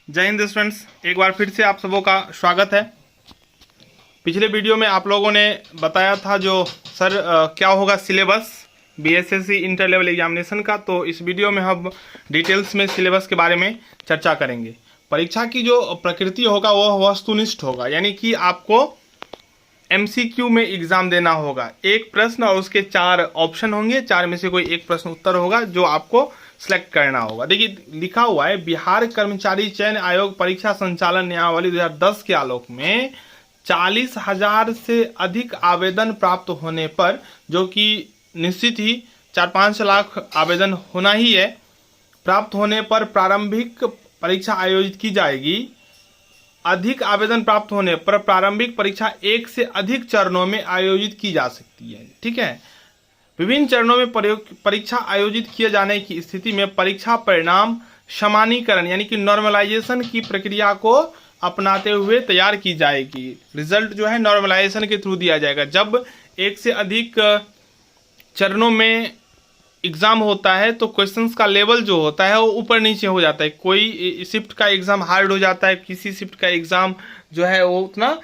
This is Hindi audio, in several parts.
जय हिंद स्टूडेंट्स, एक बार फिर से आप सबों का स्वागत है। पिछले वीडियो में आप लोगों ने बताया था जो सर क्या होगा syllabus BSSC inter level examination का, तो इस वीडियो में हम डिटेल्स में सिलेबस के बारे में चर्चा करेंगे। परीक्षा की जो प्रकृति होगा वह वस्तुनिष्ठ होगा, यानी कि आपको एमसीक्यू में एग्जाम देना होगा। एक प्रश्न और उसके 4 ऑप्शन होंगे, 4 में से कोई एक प्रश्न उत्तर होगा जो आपको सिलेक्ट करना होगा। देखिए लिखा हुआ है, बिहार कर्मचारी चयन आयोग परीक्षा संचालन नियमावली 2010 के आलोक में 40,000 से अधिक आवेदन प्राप्त होने पर, जो कि निश्चित ही 4-5 लाख आवेदन होना ही है, प्राप्त होने पर प्रारंभिक परीक्षा आयोजित की जाएगी। अधिक आवेदन प्राप्त होने पर प्रारंभिक परीक्षा 1 से अधिक चरणों में आयोजित की जा सकती है। ठीक है, विभिन्न चरणों में परीक्षा आयोजित किए जाने की स्थिति में परीक्षा परिणाम समानीकरण यानी कि नॉर्मलाइजेशन की प्रक्रिया को अपनाते हुए तैयार की जाएगी। रिजल्ट जो है नॉर्मलाइजेशन के थ्रू दिया जाएगा। जब 1 से अधिक चरणों में एग्जाम होता है तो क्वेश्चंस का लेवल जो होता है वो ऊपर नीचे हो जाता है। कोई शिफ्ट का एग्जाम हार्ड हो जाता है, किसी शिफ्ट का एग्जाम जो है वो उतना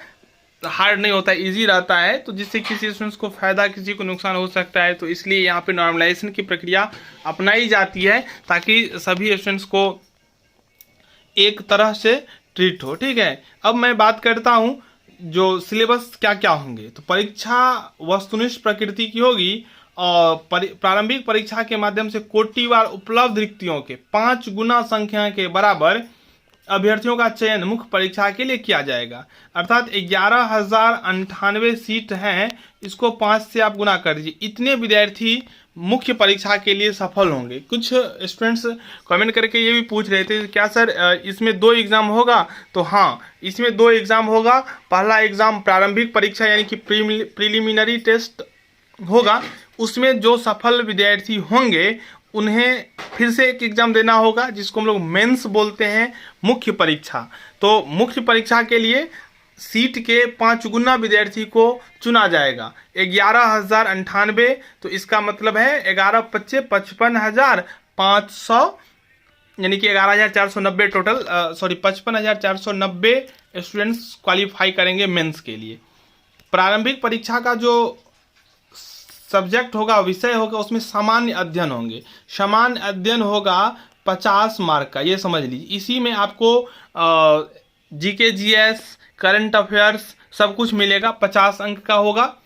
हार्ड नहीं होता है, इजी रहता है, तो जिससे किसी स्टूडेंट्स को फायदा किसी को नुकसान हो सकता है। तो इसलिए यहाँ पे नॉर्मलाइजेशन की प्रक्रिया अपनाई जाती है ताकि सभी स्टूडेंट्स को एक तरह से ट्रीट हो। ठीक है, अब मैं बात करता हूँ जो सिलेबस क्या क्या होंगे। तो परीक्षा वस्तुनिष्ठ प्रकृति की होगी और प्रारंभिक परीक्षा के माध्यम से कोटिवार उपलब्ध रिक्तियों के 5 गुना संख्या के बराबर अभ्यर्थियों का चयन मुख्य परीक्षा के लिए किया जाएगा। अर्थात 11,098 सीट हैं, इसको 5 से आप गुना कर दीजिए। इतने विद्यार्थी मुख्य परीक्षा के लिए सफल होंगे। कुछ स्टूडेंट्स कमेंट करके ये भी पूछ रहे थे क्या सर इसमें 2 एग्जाम होगा? तो हाँ, इसमें 2 एग्जाम होगा। पहला एग्जाम प्रारंभिक परीक्षा यानी कि प्रीलिमिनरी टेस्ट होगा, उसमें जो सफल विद्यार्थी होंगे उन्हें फिर से एक एग्जाम देना होगा जिसको हम लोग मेंस बोलते हैं, मुख्य परीक्षा। तो मुख्य परीक्षा के लिए सीट के 5 गुना विद्यार्थी को चुना जाएगा। 11,098, तो इसका मतलब है 11×5 = 55,500 यानी कि 11,490 टोटल 55,490 स्टूडेंट्स क्वालिफाई करेंगे मेंस के लिए। प्रारंभिक परीक्षा का जो सब्जेक्ट होगा, विषय होगा, उसमें सामान्य अध्ययन होंगे। सामान्य अध्ययन होगा 50 मार्क का, ये समझ लीजिए। इसी में आपको जीके जीएस करंट अफेयर्स सब कुछ मिलेगा। 50 अंक का होगा।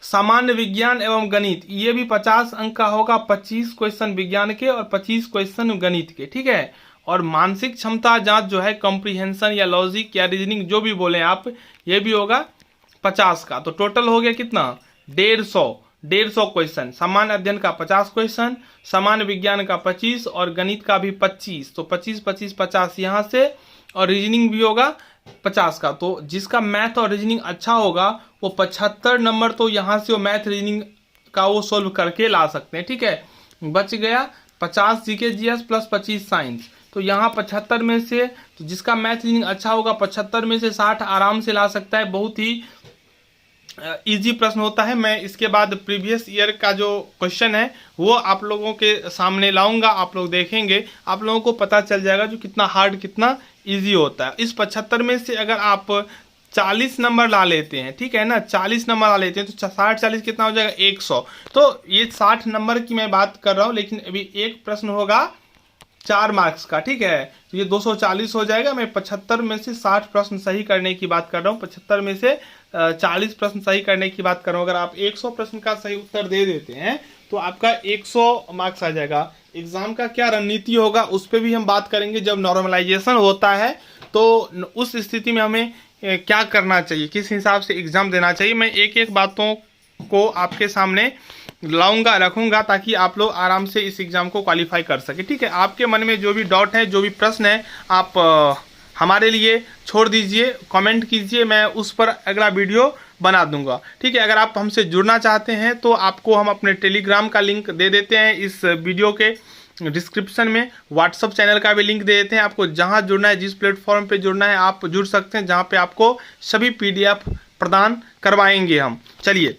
सामान्य विज्ञान एवं गणित ये भी 50 अंक का होगा। 25 क्वेश्चन विज्ञान के और 25 क्वेश्चन गणित के। ठीक है, और मानसिक क्षमता जांच जो है कॉम्प्रिहेंशन या लॉजिक या रीजनिंग जो भी बोले आप, ये भी होगा 50 का। तो टोटल हो गया कितना? 150 क्वेश्चन। सामान्य अध्ययन का 50 क्वेश्चन, सामान्य विज्ञान का 25 और गणित का भी 25। तो 25 यहाँ से, और रीजनिंग भी होगा 50 का। तो जिसका मैथ और रीजनिंग अच्छा होगा वो 75 नंबर तो यहाँ से वो मैथ रीजनिंग का वो सोल्व करके ला सकते हैं। ठीक है, बच गया 50 जीके जीएस प्लस 25 साइंस। तो यहाँ 75 में से, तो जिसका मैथ रीजनिंग अच्छा होगा 75 में से 60 आराम से ला सकता है। बहुत ही इजी प्रश्न होता है। मैं इसके बाद प्रीवियस ईयर का जो क्वेश्चन है वो आप लोगों के सामने लाऊंगा, आप लोग देखेंगे, आप लोगों को पता चल जाएगा जो कितना हार्ड कितना इजी होता है। इस 75 में से अगर आप 40 नंबर ला लेते हैं, ठीक है ना, 40 नंबर ला लेते हैं तो 60-40 कितना हो जाएगा? 100। तो ये 60 नंबर की मैं बात कर रहा हूँ, लेकिन अभी एक प्रश्न होगा 4 मार्क्स का। ठीक है, तो ये 240 हो जाएगा। मैं 75 में से 60 प्रश्न सही करने की बात कर रहा हूँ, 75 में से 40 प्रश्न सही करने की बात कर रहा हूँ। अगर आप 100 प्रश्न का सही उत्तर दे देते हैं तो आपका 100 मार्क्स आ जाएगा। एग्जाम का क्या रणनीति होगा उस पर भी हम बात करेंगे। जब नॉर्मलाइजेशन होता है तो उस स्थिति में हमें क्या करना चाहिए, किस हिसाब से एग्जाम देना चाहिए, मैं एक एक बातों को आपके सामने लाऊंगा, रखूंगा, ताकि आप लोग आराम से इस एग्जाम को क्वालिफाई कर सके। ठीक है, आपके मन में जो भी डाउट है, जो भी प्रश्न है, आप हमारे लिए छोड़ दीजिए, कमेंट कीजिए, मैं उस पर अगला वीडियो बना दूंगा। ठीक है, अगर आप हमसे जुड़ना चाहते हैं तो आपको हम अपने टेलीग्राम का लिंक दे देते हैं इस वीडियो के डिस्क्रिप्शन में। व्हाट्सअप चैनल का भी लिंक दे देते हैं। आपको जहां जुड़ना है, जिस प्लेटफॉर्म पे जुड़ना है, आप जुड़ सकते हैं, जहां पे आपको सभी PDF प्रदान करवाएंगे हम। चलिए,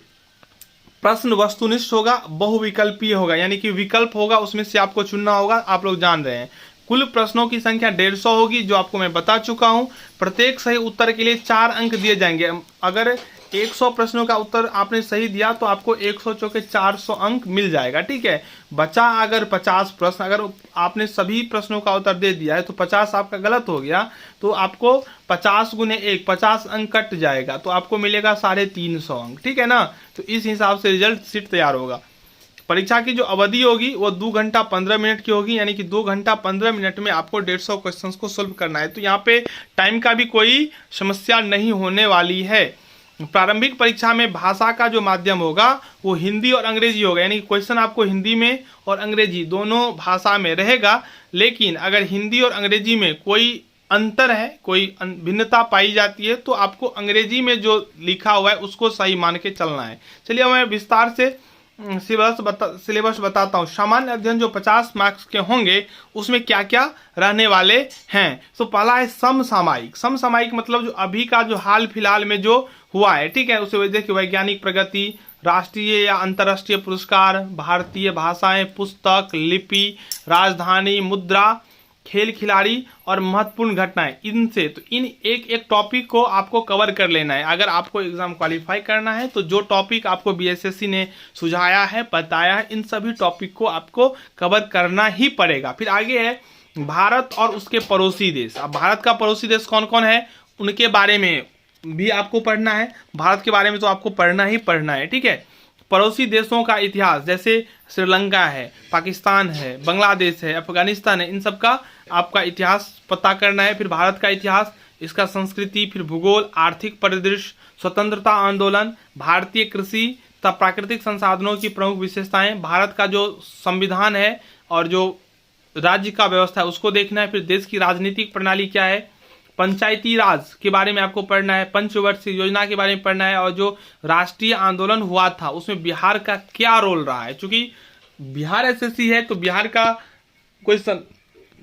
प्रश्न वस्तुनिष्ठ होगा, बहुविकल्पीय होगा, यानी कि विकल्प होगा, उसमें से आपको चुनना होगा। आप लोग जान रहे हैं कुल प्रश्नों की संख्या 150 होगी, जो आपको मैं बता चुका हूं। प्रत्येक सही उत्तर के लिए 4 अंक दिए जाएंगे। अगर 100 प्रश्नों का उत्तर आपने सही दिया तो आपको 100 चौके 400 अंक मिल जाएगा, ठीक है। बचा अगर 50 प्रश्न, अगर आपने सभी प्रश्नों का उत्तर दे दिया है तो 50 आपका गलत हो गया, तो आपको 50 गुने 1 50 अंक कट जाएगा, तो आपको मिलेगा 350 अंक, ठीक है ना। तो इस हिसाब से रिजल्ट शीट तैयार होगा। परीक्षा की जो अवधि होगी वो 2 घंटा 15 मिनट की होगी, यानी कि 2 घंटा 15 मिनट में आपको 150 क्वेश्चंस को सोल्व करना है। तो यहाँ पे टाइम का भी कोई समस्या नहीं होने वाली है। प्रारंभिक परीक्षा में भाषा का जो माध्यम होगा वो हिंदी और अंग्रेजी होगा, यानी क्वेश्चन आपको हिंदी में और अंग्रेजी दोनों भाषा में रहेगा। लेकिन अगर हिंदी और अंग्रेजी में कोई अंतर है, कोई भिन्नता पाई जाती है, तो आपको अंग्रेजी में जो लिखा हुआ है उसको सही मान के चलना है। चलिए मैं विस्तार से सिलेबस बताता हूँ। सामान्य अध्ययन जो 50 मार्क्स के होंगे उसमें क्या क्या रहने वाले हैं। तो पहला है समसामयिक। समसामयिक मतलब जो अभी का जो हाल फिलहाल में जो हुआ है, ठीक है, उसे वजह की वैज्ञानिक प्रगति, राष्ट्रीय या अंतर्राष्ट्रीय पुरस्कार, भारतीय भाषाएं, पुस्तक, लिपि, राजधानी, मुद्रा, खेल खिलाड़ी और महत्वपूर्ण घटनाएं, इनसे तो इन एक एक टॉपिक को आपको कवर कर लेना है। अगर आपको एग्जाम क्वालिफाई करना है तो जो टॉपिक आपको बीएसएससी ने सुझाया है, बताया है, इन सभी टॉपिक को आपको कवर करना ही पड़ेगा। फिर आगे है भारत और उसके पड़ोसी देश। अब भारत का पड़ोसी देश कौन कौन है उनके बारे में भी आपको पढ़ना है। भारत के बारे में तो आपको पढ़ना ही पढ़ना है, ठीक है। पड़ोसी देशों का इतिहास, जैसे श्रीलंका है, पाकिस्तान है, बांग्लादेश है, अफगानिस्तान है, इन सब का आपका इतिहास पता करना है। फिर भारत का इतिहास, इसका संस्कृति, फिर भूगोल, आर्थिक परिदृश्य, स्वतंत्रता आंदोलन, भारतीय कृषि तथा प्राकृतिक संसाधनों की प्रमुख विशेषताएं, भारत का जो संविधान है और जो राज्य का व्यवस्था है उसको देखना है। फिर देश की राजनीतिक प्रणाली क्या है, पंचायती राज के बारे में आपको पढ़ना है, पंचवर्षीय योजना के बारे में पढ़ना है, और जो राष्ट्रीय आंदोलन हुआ था उसमें बिहार का क्या रोल रहा है। क्योंकि बिहार एसएससी है तो बिहार का क्वेश्चन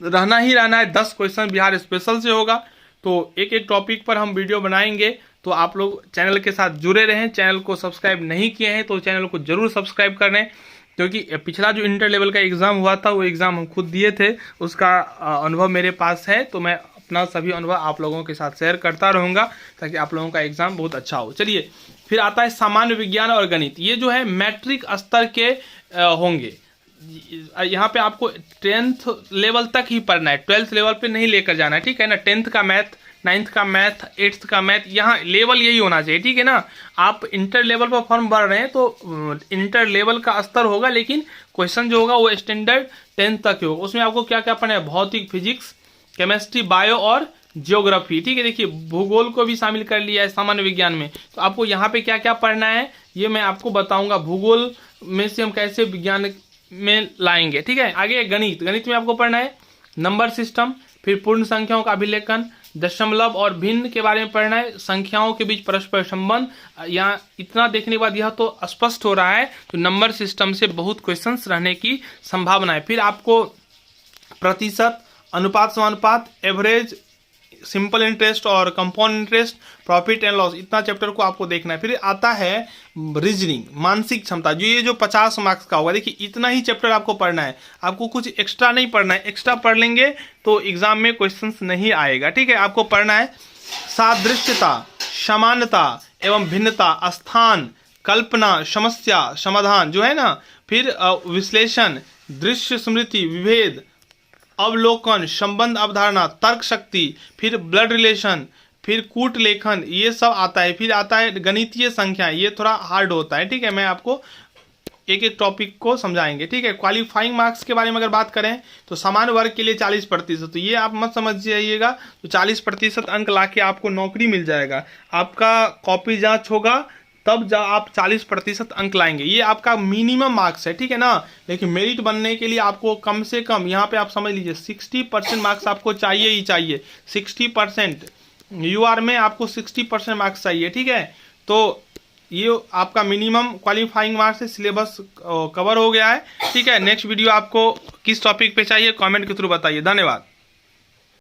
रहना ही रहना है। 10 क्वेश्चन बिहार स्पेशल से होगा। तो एक एक टॉपिक पर हम वीडियो बनाएंगे, तो आप लोग चैनल के साथ जुड़े रहें। चैनल को सब्सक्राइब नहीं किए हैं तो चैनल को जरूर सब्सक्राइब कर लें, क्योंकि पिछला जो इंटर लेवल का एग्ज़ाम हुआ था वो एग्ज़ाम हम खुद दिए थे, उसका अनुभव मेरे पास है। तो मैं अपना सभी अनुभव आप लोगों के साथ शेयर करता रहूँगा ताकि आप लोगों का एग्ज़ाम बहुत अच्छा हो। चलिए फिर आता है सामान्य विज्ञान और गणित। ये जो है मैट्रिक स्तर के होंगे। यहाँ पे आपको 10th लेवल तक ही पढ़ना है, 12th लेवल पे नहीं लेकर जाना है, ठीक है ना। 10th का मैथ, 9th का मैथ, 8th का मैथ, यहाँ लेवल यही होना चाहिए, ठीक है ना। आप इंटर लेवल पर फॉर्म भर रहे हैं तो इंटर लेवल का स्तर होगा, लेकिन क्वेश्चन जो होगा वो स्टैंडर्ड 10th तक ही होगा। उसमें आपको क्या क्या पढ़ना है, भौतिक, फिजिक्स, केमिस्ट्री, बायो और ज्योग्राफी, ठीक है। देखिए भूगोल को भी शामिल कर लिया है सामान्य विज्ञान में, तो आपको यहाँ पे क्या क्या पढ़ना है ये मैं आपको बताऊंगा। भूगोल में से हम कैसे विज्ञान में लाएंगे, ठीक है। आगे गणित, गणित में आपको पढ़ना है नंबर सिस्टम, फिर पूर्ण संख्याओं का अभिलेखन, दशमलव और भिन्न के बारे में पढ़ना है, संख्याओं के बीच परस्पर संबंध। यहाँ इतना देखने के बाद यह तो स्पष्ट हो रहा है तो नंबर सिस्टम से बहुत क्वेश्चंस रहने की संभावना है। फिर आपको प्रतिशत, अनुपात समानुपात, एवरेज, सिंपल इंटरेस्ट और compound interest, profit and loss, इतना चैप्टर को आपको देखना है। फिर आता है रीजनिंग, मानसिक क्षमता, जो ये जो 50 मार्क्स का होगा। देखिए इतना ही चैप्टर आपको पढ़ना है, आपको कुछ एक्स्ट्रा नहीं पढ़ना है। एक्स्ट्रा पढ़ लेंगे तो एग्जाम में क्वेश्चंस नहीं आएगा, ठीक है। आपको पढ़ना है सादृश्यता, समानता एवं भिन्नता, स्थान, कल्पना, समस्या, समाधान जो है ना, फिर विश्लेषण, दृश्य स्मृति, विभेद, अवलोकन, संबंध अवधारणा, तर्क शक्ति, फिर ब्लड रिलेशन, फिर कूट लेखन, ये सब आता है। फिर आता है गणितीय संख्या, ये थोड़ा हार्ड होता है, ठीक है। मैं आपको एक एक टॉपिक को समझाएंगे, ठीक है। क्वालिफाइंग मार्क्स के बारे में अगर बात करें तो सामान्य वर्ग के लिए 40%, तो ये आप मत समझ जाइएगा। तो 40% अंक लाके आपको नौकरी मिल जाएगा। आपका कॉपी जांच होगा तब जब आप 40% अंक लाएंगे, ये आपका मिनिमम मार्क्स है, ठीक है ना। लेकिन मेरिट बनने के लिए आपको कम से कम यहाँ पे आप समझ लीजिए 60% मार्क्स आपको चाहिए ही चाहिए। 60% यूआर में आपको 60% मार्क्स चाहिए, ठीक है। तो ये आपका मिनिमम क्वालिफाइंग मार्क्स से सिलेबस कवर हो गया है, ठीक है। नेक्स्ट वीडियो आपको किस टॉपिक पे चाहिए कमेंट के थ्रू बताइए। धन्यवाद।